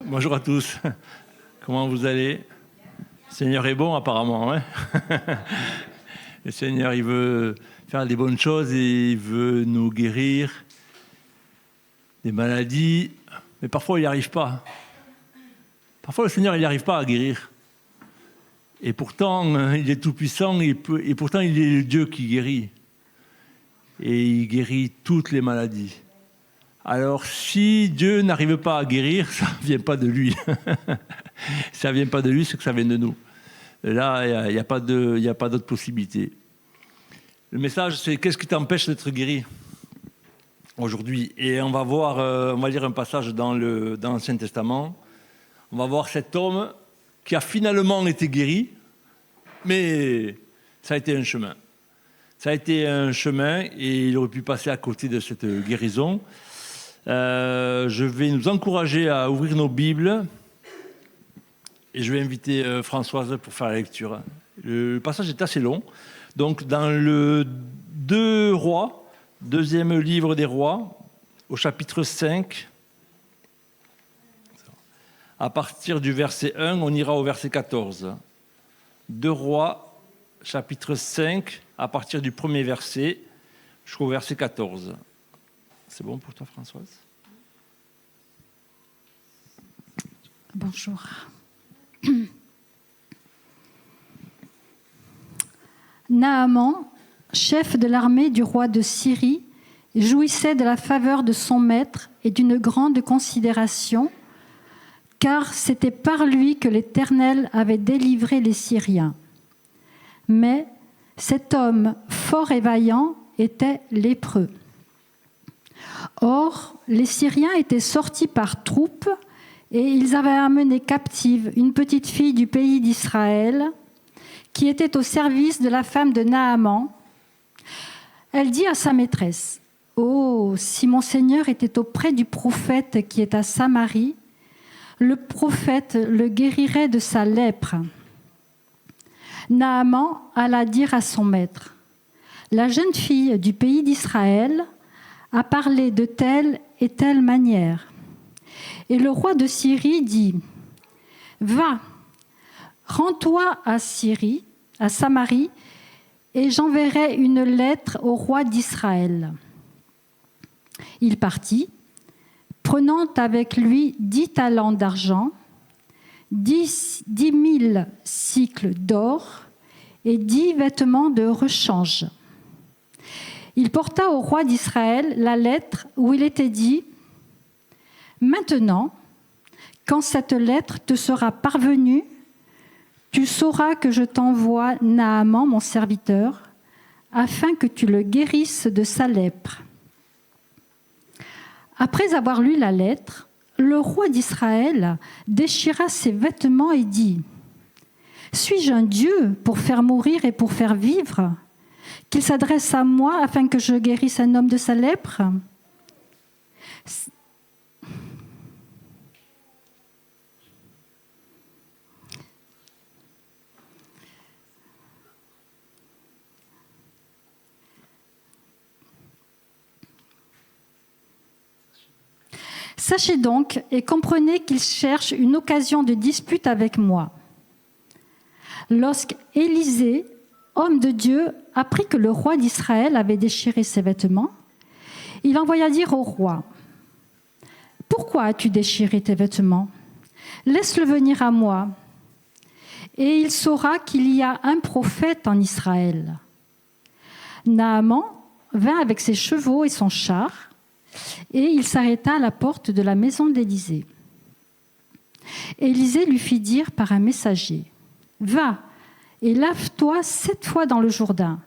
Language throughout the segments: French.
Bonjour à tous. Comment vous allez? Le Seigneur est bon apparemment. Hein. Le Seigneur, il veut faire des bonnes choses et il veut nous guérir des maladies. Mais parfois, il n'y arrive pas. Parfois, le Seigneur, il n'y arrive pas à guérir. Et pourtant, il est tout-puissant et pourtant, il est le Dieu qui guérit. Et il guérit toutes les maladies. Alors, si Dieu n'arrive pas à guérir, ça ne vient pas de lui. Ça ne vient pas de lui, c'est que ça vient de nous. Là, il n'y a pas d'autre possibilité. Le message, c'est qu'est-ce qui t'empêche d'être guéri aujourd'hui? Et on va lire un passage dans l'Ancien Testament. On va voir cet homme qui a finalement été guéri, mais ça a été un chemin. Ça a été un chemin et il aurait pu passer à côté de cette guérison. Je vais nous encourager à ouvrir nos Bibles et je vais inviter Françoise pour faire la lecture. Le passage est assez long. Donc dans le 2 Rois, deuxième livre des Rois, au chapitre 5, à partir du verset 1, on ira au verset 14. 2 Rois, chapitre 5, à partir du premier verset jusqu'au verset 14. C'est bon pour toi, Françoise? Bonjour. Naaman, chef de l'armée du roi de Syrie, jouissait de la faveur de son maître et d'une grande considération, car c'était par lui que l'Éternel avait délivré les Syriens. Mais cet homme fort et vaillant était lépreux. Or, les Syriens étaient sortis par troupes et ils avaient amené captive une petite fille du pays d'Israël qui était au service de la femme de Naaman. Elle dit à sa maîtresse : « Oh, si mon Seigneur était auprès du prophète qui est à Samarie, le prophète le guérirait de sa lèpre. » Naaman alla dire à son maître : « La jeune fille du pays d'Israël a parlé de telle et telle manière. » Et le roi de Syrie dit : « Va, rends-toi à Samarie, et j'enverrai une lettre au roi d'Israël. » Il partit, prenant avec lui 10 talents d'argent, 10 000 cycles d'or et 10 vêtements de rechange. Il porta au roi d'Israël la lettre où il était dit : « Maintenant, quand cette lettre te sera parvenue, tu sauras que je t'envoie Naaman, mon serviteur, afin que tu le guérisses de sa lèpre. » Après avoir lu la lettre, le roi d'Israël déchira ses vêtements et dit : « Suis-je un Dieu pour faire mourir et pour faire vivre ? Qu'il s'adresse à moi afin que je guérisse un homme de sa lèpre ? » Sachez donc et comprenez qu'il cherche une occasion de dispute avec moi. Lorsqu'Élisée, homme de Dieu, apprit que le roi d'Israël avait déchiré ses vêtements, il envoya dire au roi : « Pourquoi as-tu déchiré tes vêtements ? Laisse-le venir à moi, et il saura qu'il y a un prophète en Israël. » Naaman vint avec ses chevaux et son char, et il s'arrêta à la porte de la maison d'Élisée. Élisée lui fit dire par un messager : « Va et lave-toi 7 fois dans le Jourdain.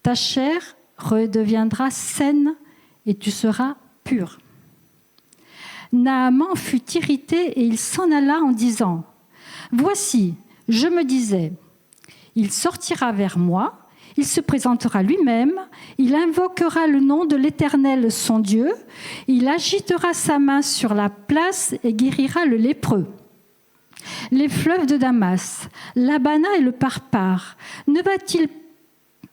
Ta chair redeviendra saine et tu seras pur. » Naaman fut irrité et il s'en alla en disant : « Voici, je me disais, il sortira vers moi, il se présentera lui-même, il invoquera le nom de l'Éternel son Dieu, il agitera sa main sur la place et guérira le lépreux. Les fleuves de Damas, l'Abana et le Parpar, ne va-t-il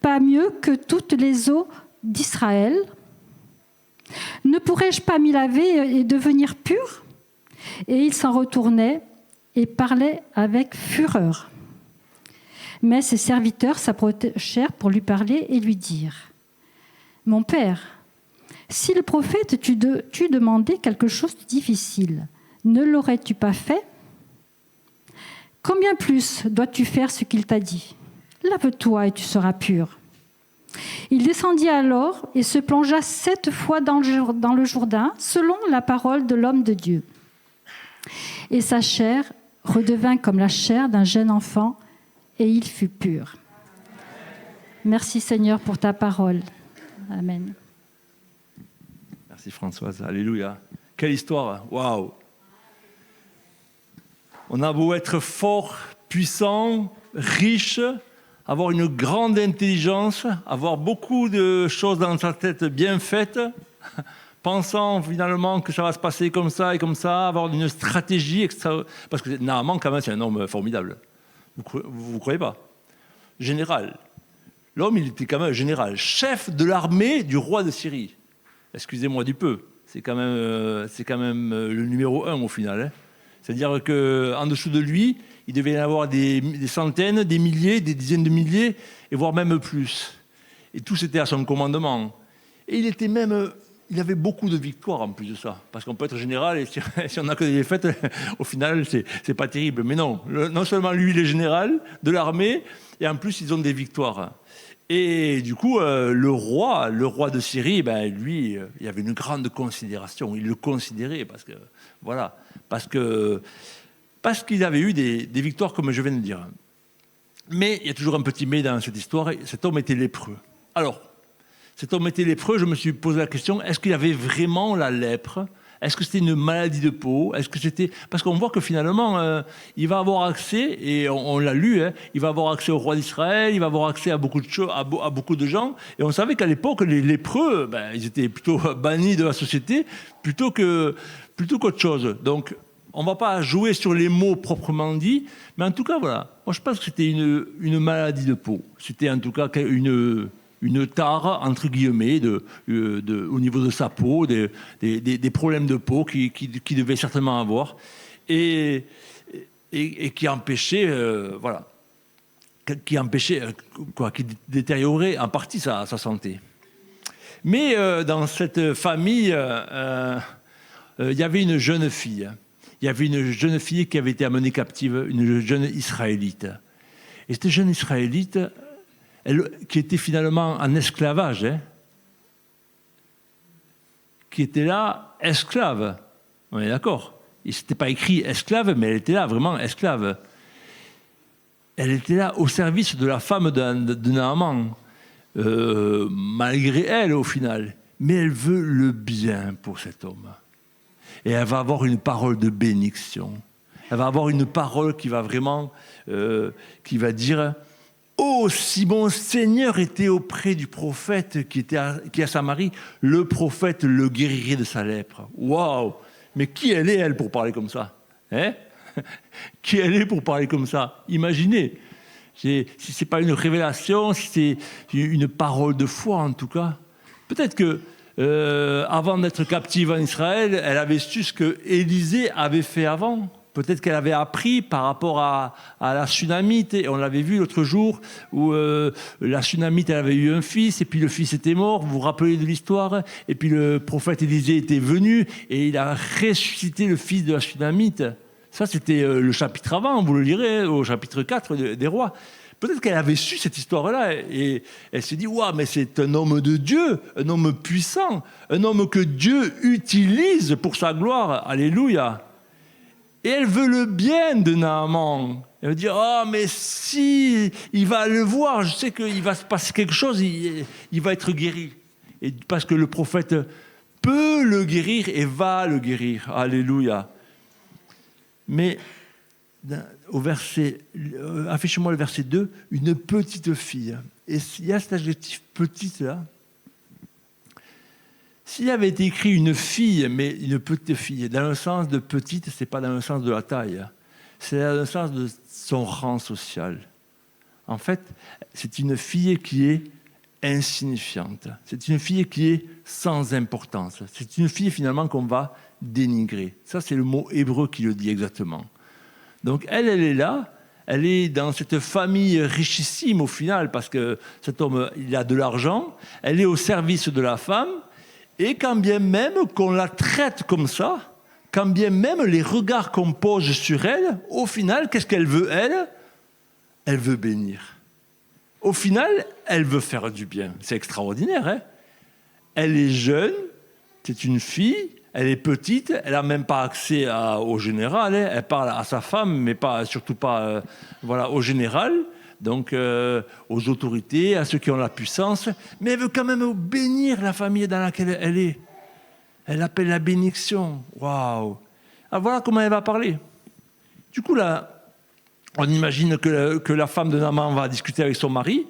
pas mieux que toutes les eaux d'Israël ? Ne pourrais-je pas m'y laver et devenir pur ? Et il s'en retournait et parlait avec fureur. Mais ses serviteurs s'approchèrent pour lui parler et lui dirent : « Mon père, si le prophète t'eût demandé quelque chose de difficile, ne l'aurais-tu pas fait ? Combien plus dois-tu faire ce qu'il t'a dit ? Lave-toi et tu seras pur. » Il descendit alors et se plongea 7 fois dans le Jourdain, selon la parole de l'homme de Dieu. Et sa chair redevint comme la chair d'un jeune enfant, et il fut pur. Merci Seigneur pour ta parole. Amen. Merci Françoise, alléluia. Quelle histoire, waouh. On a beau être fort, puissant, riche, avoir une grande intelligence, avoir beaucoup de choses dans sa tête bien faites, pensant finalement que ça va se passer comme ça, avoir une stratégie parce que Naaman quand même c'est un homme formidable. Vous croyez pas ? Général. L'homme il était quand même général, chef de l'armée du roi de Syrie. Excusez-moi du peu, c'est quand même le numéro 1 au final. Hein. C'est-à-dire qu'en dessous de lui, il devait y avoir des centaines, des milliers, des dizaines de milliers, et voire même plus. Et tout c'était à son commandement. Et il avait beaucoup de victoires en plus de ça. Parce qu'on peut être général, et si on n'a que des défaites, au final, c'est pas terrible. Mais non, non seulement lui, il est général de l'armée, et en plus, ils ont des victoires. Et du coup, le roi de Syrie, lui, il y avait une grande considération. Il le considérait parce qu'il avait eu des victoires, comme je viens de dire. Mais il y a toujours un petit mais dans cette histoire. Cet homme était lépreux. Alors, cet homme était lépreux, je me suis posé la question, est-ce qu'il avait vraiment la lèpre ? Est-ce que c'était une maladie de peau ? Est-ce que c'était... Parce qu'on voit que finalement, il va avoir accès, et on l'a lu, il va avoir accès au roi d'Israël, il va avoir accès à beaucoup de choses, à beaucoup de gens. Et on savait qu'à l'époque, les lépreux, ils étaient plutôt bannis de la société plutôt qu'autre chose. Donc, on ne va pas jouer sur les mots proprement dits, mais en tout cas, voilà. Moi, je pense que c'était une maladie de peau. C'était en tout cas une tare, entre guillemets, au niveau de sa peau, des problèmes de peau qu'il devait certainement avoir, et qui empêchait, qui détériorait en partie sa santé. Mais dans cette famille, il y avait une jeune fille. Il y avait une jeune fille qui avait été amenée captive, une jeune Israélite. Et cette jeune Israélite, qui était finalement en esclavage, qui était là, esclave. On est d'accord. Il ne s'était pas écrit esclave, mais elle était là, vraiment esclave. Elle était là au service de la femme de Naaman, malgré elle au final. Mais elle veut le bien pour cet homme. Et elle va avoir une parole de bénédiction. Elle va avoir une parole qui va vraiment, qui va dire... Oh, si mon Seigneur était auprès du prophète qui est à Samarie, le prophète le guérirait de sa lèpre. Waouh! Mais qui elle est, elle, pour parler comme ça? Qui elle est pour parler comme ça? Imaginez. Si ce n'est pas une révélation, si c'est une parole de foi, en tout cas. Peut-être que avant d'être captive en Israël, elle avait su ce que Élisée avait fait avant. Peut-être qu'elle avait appris par rapport à la Sunamite. Et on l'avait vu l'autre jour où la Sunamite elle avait eu un fils et puis le fils était mort. Vous vous rappelez de l'histoire? Et puis le prophète Élisée était venu et il a ressuscité le fils de la Sunamite. Ça, c'était le chapitre avant, vous le lirez, au chapitre 4 des Rois. Peut-être qu'elle avait su cette histoire-là et elle s'est dit « Waouh, mais c'est un homme de Dieu, un homme puissant, un homme que Dieu utilise pour sa gloire. Alléluia !» Et elle veut le bien de Naaman. Elle veut dire, oh, mais si il va le voir, je sais qu'il va se passer quelque chose, il va être guéri. Et parce que le prophète peut le guérir et va le guérir. Alléluia. Mais au verset, affiche-moi le verset 2, une petite fille. Et il y a cet adjectif petite là. S'il avait été écrit une fille, mais une petite fille, dans le sens de petite, ce n'est pas dans le sens de la taille, c'est dans le sens de son rang social. En fait, c'est une fille qui est insignifiante. C'est une fille qui est sans importance. C'est une fille finalement qu'on va dénigrer. Ça, c'est le mot hébreu qui le dit exactement. Donc elle est là, elle est dans cette famille richissime au final, parce que cet homme, il a de l'argent, elle est au service de la femme, et quand bien même qu'on la traite comme ça, quand bien même les regards qu'on pose sur elle, au final, qu'est-ce qu'elle veut, elle ? Elle veut bénir. Au final, elle veut faire du bien. C'est extraordinaire, hein ? Elle est jeune, c'est une fille, elle est petite, elle n'a même pas accès au général, hein. Elle parle à sa femme, mais surtout pas au général, donc aux autorités, à ceux qui ont la puissance, mais elle veut quand même bénir la famille dans laquelle elle est. Elle appelle la bénédiction. Waouh! Ah, voilà comment elle va parler. Du coup, là, on imagine que la femme de Naaman va discuter avec son mari,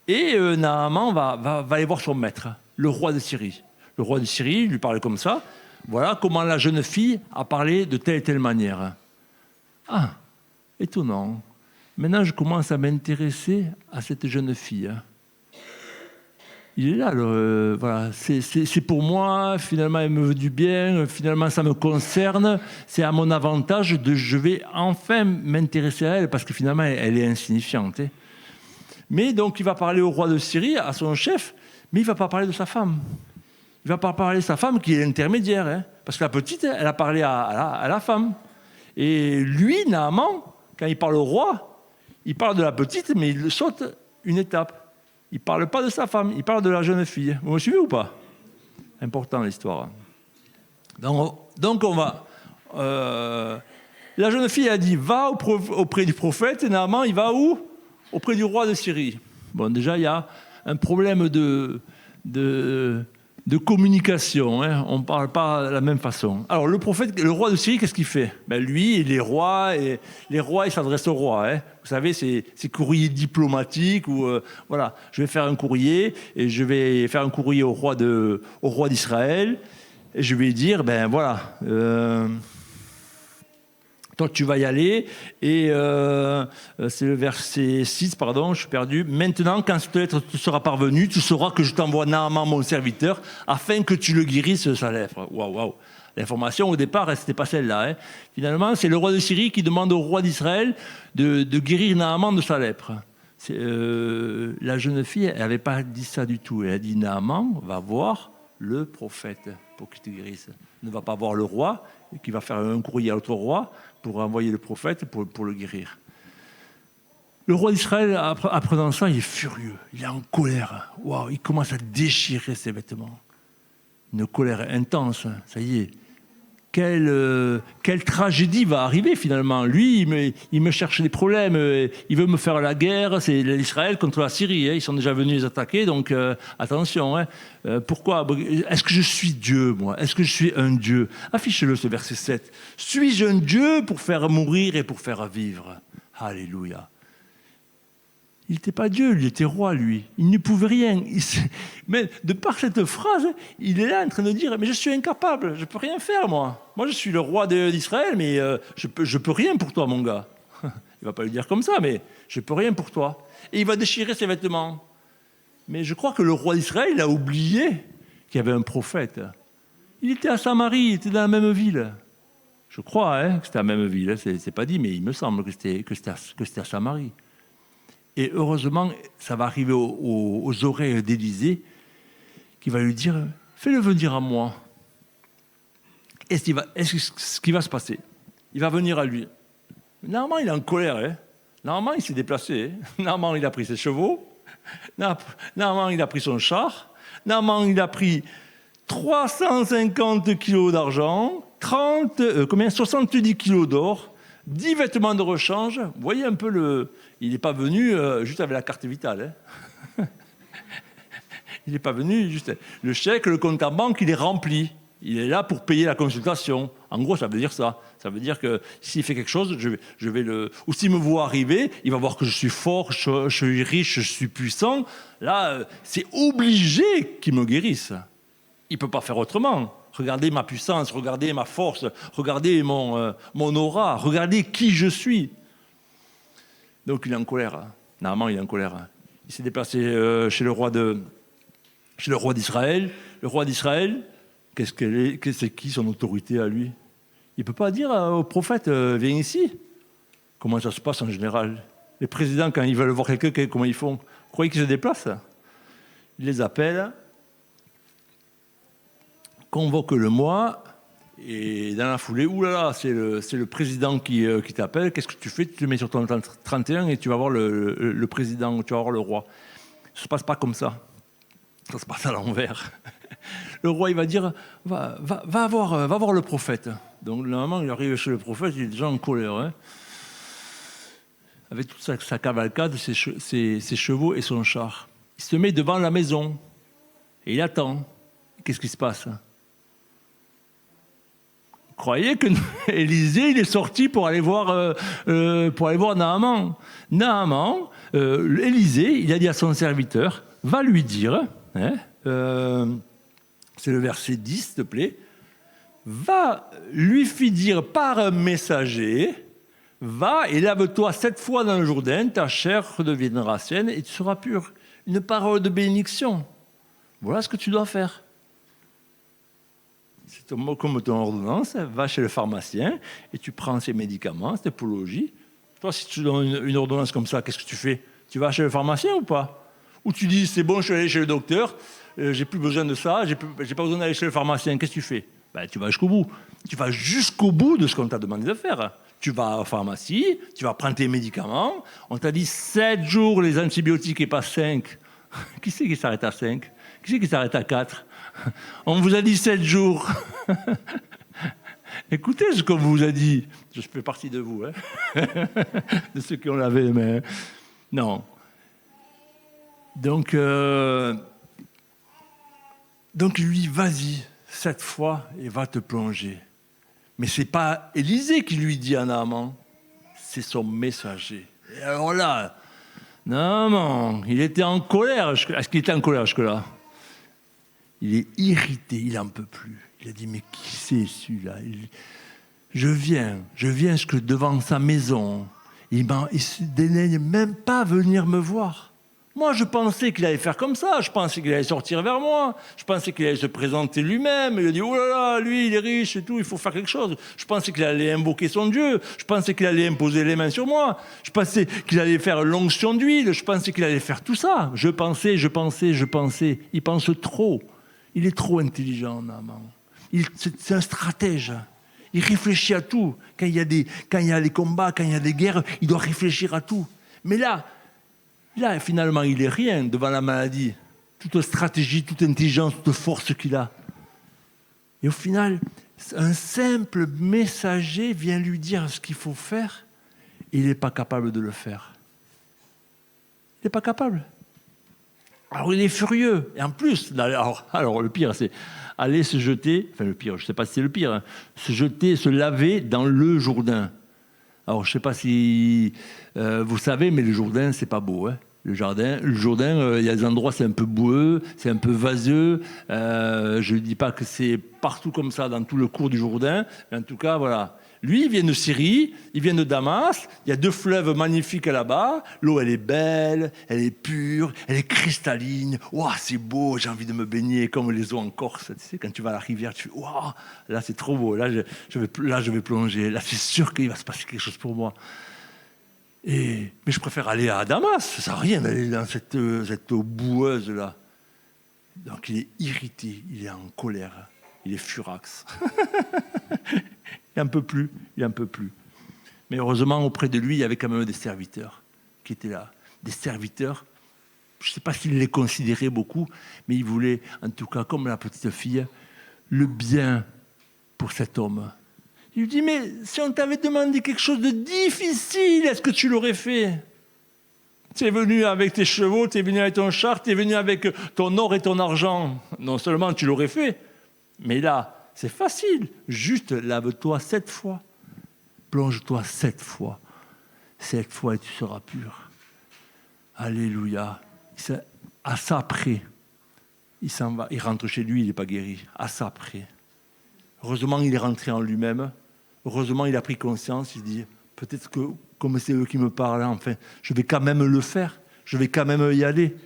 et Naaman va aller voir son maître, le roi de Syrie. Le roi de Syrie lui parle comme ça. Voilà comment la jeune fille a parlé de telle et telle manière. Ah, étonnant. Maintenant, je commence à m'intéresser à cette jeune fille. Il est là, voilà. C'est pour moi, finalement, elle me veut du bien, finalement, ça me concerne, c'est à mon avantage, je vais enfin m'intéresser à elle, parce que finalement, elle est insignifiante. Hein. Mais donc, il va parler au roi de Syrie, à son chef, mais il ne va pas parler de sa femme. Il ne va pas parler de sa femme qui est l'intermédiaire. Hein, parce que la petite, elle a parlé à la femme. Et lui, Naaman, quand il parle au roi, il parle de la petite, mais il saute une étape. Il ne parle pas de sa femme, il parle de la jeune fille. Vous me suivez ou pas ? Important l'histoire. Donc on va... la jeune fille a dit, va auprès du prophète, et Naaman, il va où ? Auprès du roi de Syrie. Bon, déjà, il y a un problème de communication, hein. On ne parle pas de la même façon. Alors le prophète, le roi de Syrie, qu'est-ce qu'il fait ? Lui, les rois, ils s'adressent au roi. Hein. Vous savez, c'est courrier diplomatique où voilà, je vais faire un courrier et je vais faire un courrier au roi d'Israël et je vais dire voilà. Toi, tu vas y aller, et c'est le verset 6, pardon, je suis perdu. Maintenant, quand cette lettre te sera parvenue, tu sauras que je t'envoie Naaman, mon serviteur, afin que tu le guérisses de sa lèpre. Waouh. L'information, au départ, ce n'était pas celle-là. Hein. Finalement, c'est le roi de Syrie qui demande au roi d'Israël de guérir Naaman de sa lèpre. La jeune fille, elle n'avait pas dit ça du tout. Elle a dit, Naaman va voir le prophète pour qu'il te guérisse. Ne va pas voir le roi, qui va faire un courrier à l'autre roi, pour envoyer le prophète pour le guérir. Le roi d'Israël, apprenant ça, il est furieux, il est en colère. Waouh, il commence à déchirer ses vêtements. Une colère intense, ça y est. Quelle tragédie va arriver finalement ? Lui, il me cherche des problèmes, il veut me faire la guerre, c'est l'Israël contre la Syrie, hein. Ils sont déjà venus les attaquer, donc attention. Hein. Pourquoi ? Est-ce que je suis Dieu, moi ? Est-ce que je suis un Dieu ? Affiche-le, ce verset 7. Suis-je un Dieu pour faire mourir et pour faire vivre ? Alléluia. Il n'était pas Dieu, il était roi, lui. Il ne pouvait rien. Mais de par cette phrase, il est là en train de dire « Mais je suis incapable, je ne peux rien faire, moi. Moi, je suis le roi d'Israël, mais je peux rien pour toi, mon gars. » Il ne va pas le dire comme ça, mais « Je ne peux rien pour toi. » Et il va déchirer ses vêtements. Mais je crois que le roi d'Israël, il a oublié qu'il y avait un prophète. Il était à Samarie, il était dans la même ville. Je crois que c'était la même ville, hein. C'est pas dit, mais il me semble que c'était à Samarie. Et heureusement, ça va arriver aux oreilles d'Élisée, qui va lui dire « Fais-le venir à moi. » Et ce qui va se passer, il va venir à lui. Naaman, il est en colère. Hein. Naaman, il s'est déplacé. Hein. Naaman, il a pris ses chevaux. Naaman, il a pris son char. Naaman, il a pris 350 kilos d'argent, 70 kilos d'or, 10 vêtements de rechange. Vous voyez un peu il n'est pas venu juste avec la carte vitale. Hein. Il n'est pas venu juste... Le chèque, le compte en banque, il est rempli. Il est là pour payer la consultation. En gros, ça veut dire ça. Ça veut dire que s'il fait quelque chose, je vais le... Ou s'il me voit arriver, il va voir que je suis fort, je suis riche, je suis puissant. Là, c'est obligé qu'il me guérisse. Il ne peut pas faire autrement. Regardez ma puissance, regardez ma force, regardez mon aura, regardez qui je suis. Donc il est en colère. Naaman, il est en colère. Il s'est déplacé chez le roi d'Israël. Le roi d'Israël, c'est qui son autorité à lui? Il ne peut pas dire au prophète, viens ici. Comment ça se passe en général? Les présidents, quand ils veulent voir quelqu'un, comment ils font? Vous croyez qu'ils se déplacent? Ils les appellent, convoque-le-moi, et dans la foulée, oulala, c'est le président qui t'appelle. Qu'est-ce que tu fais? Tu te mets sur ton 31 et tu vas voir le président, tu vas voir le roi. Ça ne se passe pas comme ça. Ça se passe à l'envers. Le roi, il va dire, va voir le prophète. Donc, normalement, il arrive chez le prophète, il est déjà en colère. Hein, avec toute sa cavalcade, ses chevaux et son char. Il se met devant la maison et il attend. Qu'est-ce qui se passe? Vous croyez que Élisée, il est sorti pour aller voir Naaman. Naaman, Élisée, il a dit à son serviteur, va lui dire, hein, c'est le verset 10, s'il te plaît, va lui dire par un messager, va et lave-toi 7 fois dans le Jourdain, ta chair redeviendra saine et tu seras pur. Une parole de bénédiction. Voilà ce que tu dois faire. C'est comme ton ordonnance, va chez le pharmacien et tu prends ces médicaments, cette apologie. Toi, si tu donnes une ordonnance comme ça, qu'est-ce que tu fais? Tu vas chez le pharmacien ou pas? Ou tu dis, c'est bon, je suis allé chez le docteur, j'ai plus besoin de ça, j'ai pas besoin d'aller chez le pharmacien. Qu'est-ce que tu fais? Ben, tu vas jusqu'au bout. Tu vas jusqu'au bout de ce qu'on t'a demandé de faire. Tu vas en pharmacie, tu vas prendre tes médicaments. On t'a dit 7 jours les antibiotiques et pas 5. Qui c'est qui s'arrête à 5? Qui c'est qui s'arrête à 4? On vous a dit 7 jours. Écoutez ce qu'on vous a dit. Je fais partie de vous, hein, de ceux qui ont lavé les mains. Non. Donc lui, vas-y, 7 fois, et va te plonger. Mais ce n'est pas Élisée qui lui dit à Naaman, c'est son messager. Et alors là, Naaman, il était en colère. Est-ce qu'il était en colère jusque-là? Il est irrité, il n'en peut plus. Il a dit, mais qui c'est celui-là? Je viens jusque devant sa maison. Il ne se dédaigne même pas venir me voir. Moi, je pensais qu'il allait faire comme ça. Je pensais qu'il allait sortir vers moi. Je pensais qu'il allait se présenter lui-même. Il a dit, oh là là, lui, il est riche et tout, il faut faire quelque chose. Je pensais qu'il allait invoquer son Dieu. Je pensais qu'il allait imposer les mains sur moi. Je pensais qu'il allait faire l'onction d'huile. Je pensais qu'il allait faire tout ça. Je pensais. Il pense trop. Il est trop intelligent, Naaman. C'est un stratège. Il réfléchit à tout. Quand il y a les combats, quand il y a des guerres, il doit réfléchir à tout. Mais là, finalement, il est rien devant la maladie. Toute stratégie, toute intelligence, toute force qu'il a. Et au final, un simple messager vient lui dire ce qu'il faut faire et il n'est pas capable de le faire. Il n'est pas capable. Alors il est furieux. Et en plus, alors le pire, c'est aller se jeter, enfin le pire, je ne sais pas si c'est le pire, hein, se laver dans le Jourdain. Alors, je ne sais pas si vous savez, mais le Jourdain, c'est pas beau. Hein. Le Jourdain, il y a des endroits, c'est un peu boueux, c'est un peu vaseux. Je ne dis pas que c'est partout comme ça, dans tout le cours du Jourdain. Mais en tout cas, voilà. Lui, il vient de Syrie, il vient de Damas. Il y a 2 fleuves magnifiques là-bas. L'eau, elle est belle, elle est pure, elle est cristalline. Waouh, c'est beau, j'ai envie de me baigner comme les eaux en Corse. Tu sais, quand tu vas à la rivière, tu fais waouh, là, c'est trop beau. Là, je vais plonger. Là, c'est sûr qu'il va se passer quelque chose pour moi. Mais je préfère aller à Damas. Ça sert à rien d'aller dans cette eau boueuse-là. Donc, il est irrité, il est en colère, il est furax. Il n'en peut plus. Mais heureusement, auprès de lui, il y avait quand même des serviteurs qui étaient là. Des serviteurs, je ne sais pas s'il les considérait beaucoup, mais il voulait, en tout cas, comme la petite fille, le bien pour cet homme. Il lui dit, mais si on t'avait demandé quelque chose de difficile, est-ce que tu l'aurais fait? Tu es venu avec tes chevaux, tu es venu avec ton char, tu es venu avec ton or et ton argent. Non seulement tu l'aurais fait, mais là, c'est facile. Juste lave-toi 7 fois. Plonge-toi 7 fois. 7 fois et tu seras pur. Alléluia. À ça près. Il s'en va. Il rentre chez lui, il n'est pas guéri. À ça près. Heureusement, il est rentré en lui-même. Heureusement, il a pris conscience. Il dit, peut-être que, comme c'est eux qui me parlent, enfin, je vais quand même le faire. je vais quand même y aller.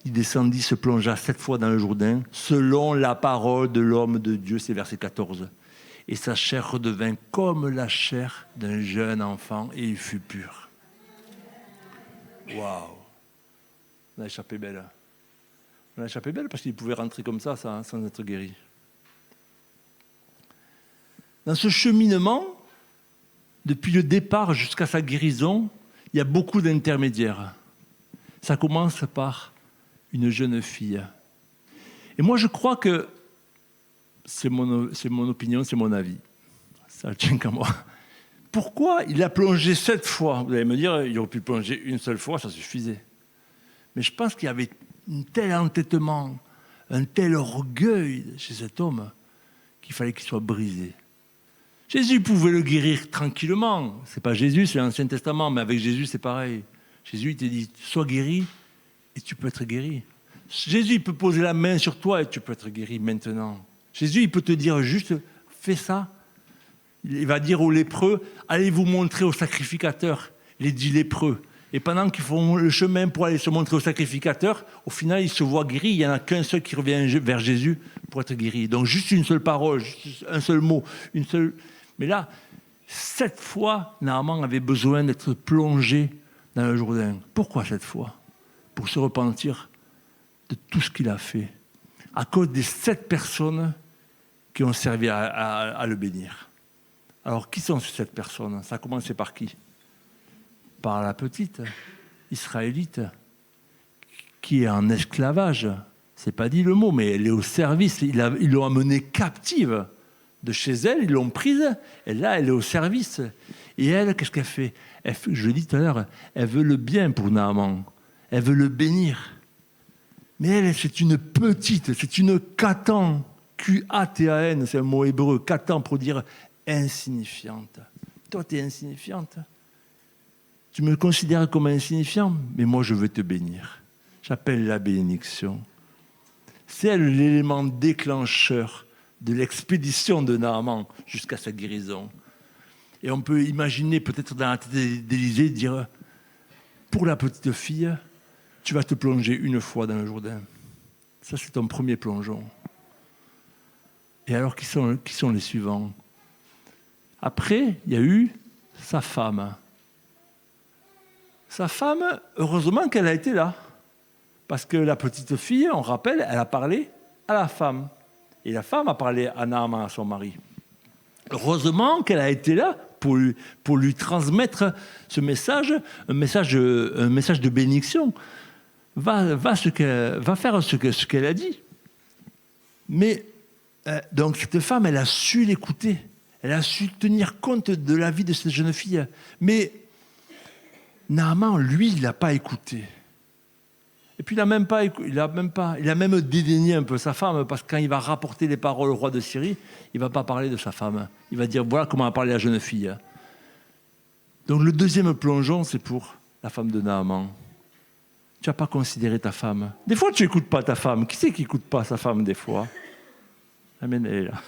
Il descendit, se plongea 7 fois dans le Jourdain, selon la parole de l'homme de Dieu, c'est verset 14. Et sa chair redevint comme la chair d'un jeune enfant, et il fut pur. Waouh! On a échappé belle. On a échappé belle parce qu'il pouvait rentrer comme ça sans être guéri. Dans ce cheminement, depuis le départ jusqu'à sa guérison, il y a beaucoup d'intermédiaires. Ça commence par une jeune fille. Et moi, je crois que c'est mon opinion, c'est mon avis. Ça ne tient qu'à moi. Pourquoi il a plongé 7 fois? Vous allez me dire, il aurait pu plonger une seule fois, ça suffisait. Mais je pense qu'il y avait un tel entêtement, un tel orgueil chez cet homme qu'il fallait qu'il soit brisé. Jésus pouvait le guérir tranquillement. Ce n'est pas Jésus, c'est l'Ancien Testament, mais avec Jésus, c'est pareil. Jésus, il te dit, sois guéri et tu peux être guéri. Jésus, il peut poser la main sur toi et tu peux être guéri maintenant. Jésus, il peut te dire juste, fais ça. Il va dire aux lépreux, allez vous montrer au sacrificateur, les 10 lépreux. Et pendant qu'ils font le chemin pour aller se montrer au sacrificateur, au final, ils se voient guéris. Il n'y en a qu'un seul qui revient vers Jésus pour être guéri. Donc juste une seule parole, juste un seul mot, une seule... Mais là, 7 fois, Naaman avait besoin d'être plongé dans le Jourdain. Pourquoi 7 fois? Pour se repentir de tout ce qu'il a fait. À cause des 7 personnes qui ont servi à le bénir. Alors, qui sont ces 7 personnes? Ça a commencé par qui? Par la petite israélite qui est en esclavage. C'est pas dit le mot, mais elle est au service. Ils l'ont amenée captive de chez elle, ils l'ont prise, et là, elle est au service. Et elle, qu'est-ce qu'elle fait? Je l'ai dit tout à l'heure, elle veut le bien pour Naaman. Elle veut le bénir. Mais elle, c'est une petite, c'est une Katan, Q-A-T-A-N, c'est un mot hébreu, Katan pour dire insignifiante. Toi, tu es insignifiante. Tu me considères comme insignifiant, mais moi, je veux te bénir. J'appelle la bénédiction. C'est elle l'élément déclencheur de l'expédition de Naaman jusqu'à sa guérison. Et on peut imaginer, peut-être dans la tête d'Élisée, dire pour la petite fille, tu vas te plonger une fois dans le Jourdain. Ça, c'est ton premier plongeon. Et alors, qui sont les suivants? Après, il y a eu sa femme. Sa femme, heureusement qu'elle a été là. Parce que la petite fille, on rappelle, elle a parlé à la femme. Et la femme a parlé à Naaman, à son mari. Heureusement qu'elle a été là pour lui transmettre ce message, un message de bénédiction. Va faire ce qu'elle a dit. Mais, donc cette femme, elle a su l'écouter. Elle a su tenir compte de la vie de cette jeune fille. Mais Naaman, lui, il n'a pas écouté. Et puis il a même dédaigné un peu sa femme, parce que quand il va rapporter les paroles au roi de Syrie, il ne va pas parler de sa femme. Il va dire, voilà comment a parlé la jeune fille. Donc le deuxième plongeon, c'est pour la femme de Naaman. Tu n'as pas considéré ta femme. Des fois, tu n'écoutes pas ta femme. Qui c'est qui n'écoute pas sa femme des fois? Amen, elle est là.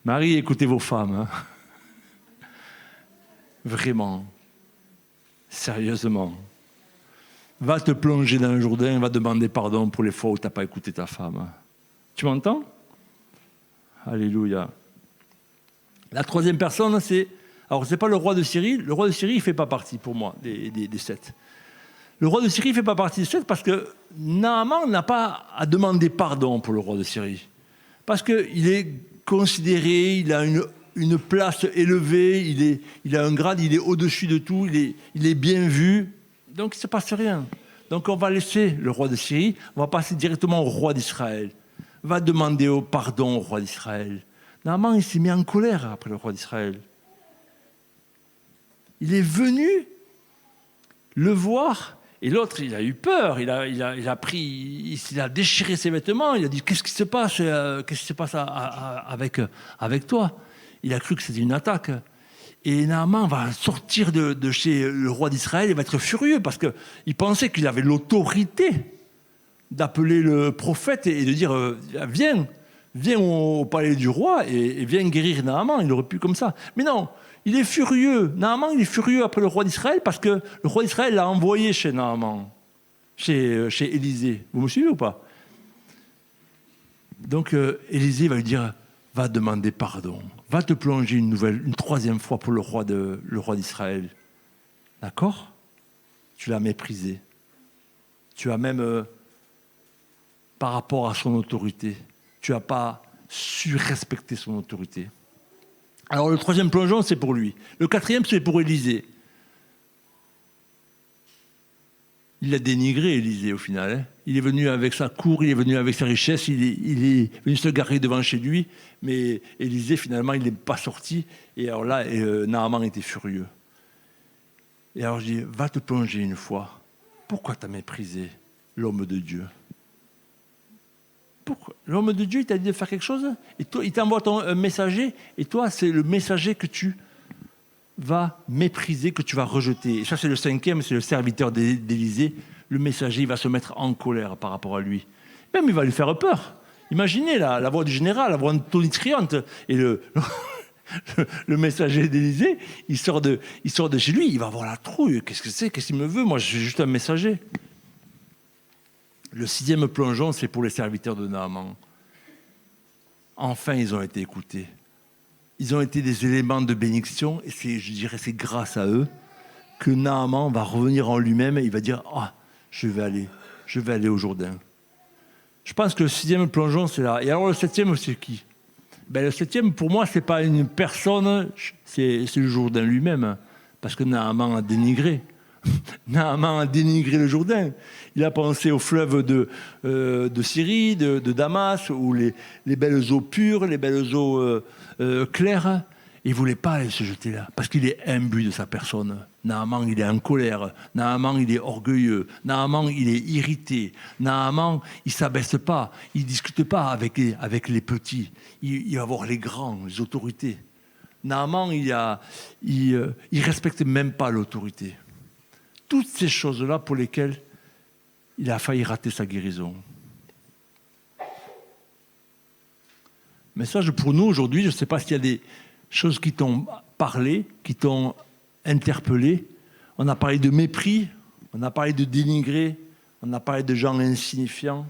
Marie, écoutez vos femmes. Hein. Vraiment. Sérieusement. Va te plonger dans le Jourdain, va demander pardon pour les fois où tu n'as pas écouté ta femme. Tu m'entends? Alléluia. La troisième personne, c'est... Alors, ce n'est pas le roi de Syrie. Le roi de Syrie, il ne fait pas partie, pour moi, des 7. Le roi de Syrie ne fait pas partie des 7 parce que Naaman n'a pas à demander pardon pour le roi de Syrie. Parce qu'il est considéré, il a une place élevée, il a un grade, il est au-dessus de tout, il est bien vu. Donc, il ne se passe rien. Donc, on va laisser le roi de Syrie, on va passer directement au roi d'Israël. Va demander pardon au roi d'Israël. Naaman, il s'est mis en colère après le roi d'Israël. Il est venu le voir, et l'autre, il a eu peur, il a déchiré ses vêtements, il a dit, qu'est-ce qui se passe avec toi? Il a cru que c'était une attaque. Et Naaman va sortir de chez le roi d'Israël et va être furieux, parce qu'il pensait qu'il avait l'autorité d'appeler le prophète et de dire, viens, viens au palais du roi et viens guérir Naaman. Il aurait pu comme ça. Mais non, il est furieux. Naaman, il est furieux après le roi d'Israël parce que le roi d'Israël l'a envoyé chez Naaman, chez Élisée. Vous me suivez ou pas? Donc Élisée va lui dire, va demander pardon, va te plonger une troisième fois pour le roi d'Israël. D'accord? Tu l'as méprisé. Tu as même, par rapport à son autorité, tu n'as pas su respecter son autorité. Alors le troisième plongeon, c'est pour lui. Le quatrième, c'est pour Élisée. Il l'a dénigré, Élisée, au final. Hein. Il est venu avec sa cour, il est venu avec sa richesse, il est venu se garer devant chez lui. Mais Élisée, finalement, il n'est pas sorti. Et alors là, Naaman était furieux. Et alors je dis, va te plonger une fois. Pourquoi tu as méprisé l'homme de Dieu? Pourquoi? L'homme de Dieu, il t'a dit de faire quelque chose, et toi, il t'envoie un messager, et toi, c'est le messager que tu vas mépriser, que tu vas rejeter. Et ça, c'est le cinquième, c'est le serviteur d'Élisée. Le messager, il va se mettre en colère par rapport à lui. Même, il va lui faire peur. Imaginez la voix du général, la voix tonitruante, et le messager d'Élisée, il sort de chez lui, il va avoir la trouille. Qu'est-ce que c'est? Qu'est-ce qu'il me veut? Moi, je suis juste un messager. Le sixième plongeon, c'est pour les serviteurs de Naaman. Enfin, ils ont été écoutés. Ils ont été des éléments de bénédiction, et c'est grâce à eux que Naaman va revenir en lui-même et il va dire « Ah, je vais aller au Jourdain. » Je pense que le sixième plongeon, c'est là. Et alors le septième, c'est qui? Le septième, pour moi, ce n'est pas une personne, c'est le Jourdain lui-même, parce que Naaman a dénigré. Naaman a dénigré le Jourdain. Il a pensé aux fleuves de Syrie, de Damas, où les belles eaux pures, les belles eaux claires. Il ne voulait pas aller se jeter là, parce qu'il est imbu de sa personne. Naaman, il est en colère. Naaman, il est orgueilleux. Naaman, il est irrité. Naaman, il ne s'abaisse pas. Il ne discute pas avec les petits. Il va voir les grands, les autorités. Naaman, il respecte même pas l'autorité. Toutes ces choses-là pour lesquelles il a failli rater sa guérison. Message pour nous aujourd'hui, je ne sais pas s'il y a des choses qui t'ont parlé, qui t'ont interpellé. On a parlé de mépris, on a parlé de dénigrer, on a parlé de gens insignifiants,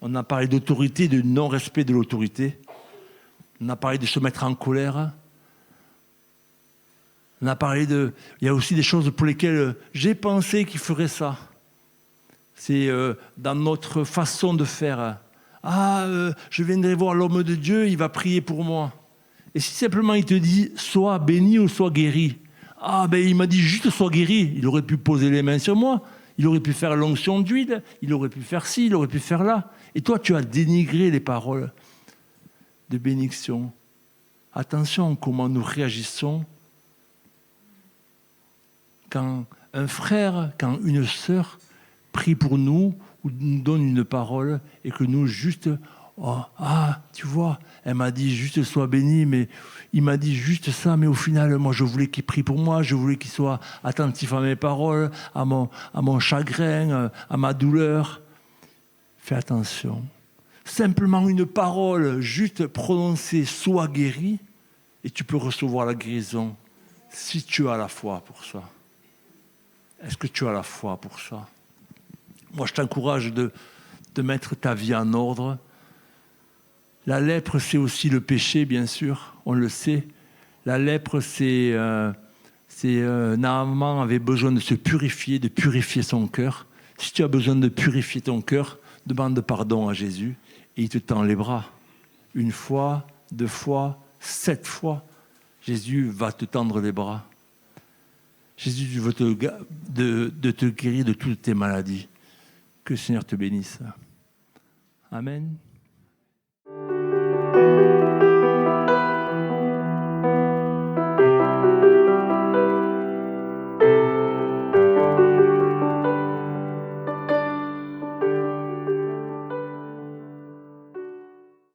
on a parlé d'autorité, de non-respect de l'autorité, on a parlé de se mettre en colère. On a parlé il y a aussi des choses pour lesquelles j'ai pensé qu'il ferait ça. C'est dans notre façon de faire. Je viendrai voir l'homme de Dieu, il va prier pour moi. Et si simplement il te dit, sois béni ou sois guéri. Il m'a dit juste sois guéri. Il aurait pu poser les mains sur moi. Il aurait pu faire l'onction d'huile. Il aurait pu faire ci, il aurait pu faire là. Et toi, tu as dénigré les paroles de bénédiction. Attention comment nous réagissons quand un frère, quand une sœur prie pour nous ou nous donne une parole et que nous juste, tu vois, elle m'a dit juste sois béni, mais il m'a dit juste ça, mais au final, moi je voulais qu'il prie pour moi, je voulais qu'il soit attentif à mes paroles, à mon chagrin, à ma douleur. Fais attention. Simplement une parole juste prononcée, sois guéri, et tu peux recevoir la guérison si tu as la foi pour ça. Est-ce que tu as la foi pour ça? Moi, je t'encourage de mettre ta vie en ordre. La lèpre, c'est aussi le péché, bien sûr, on le sait. La lèpre, Naaman avait besoin de se purifier, de purifier son cœur. Si tu as besoin de purifier ton cœur, demande pardon à Jésus et il te tend les bras. 1 fois, 2 fois, 7 fois, Jésus va te tendre les bras. Jésus veut te guérir de toutes tes maladies. Que le Seigneur te bénisse. Amen.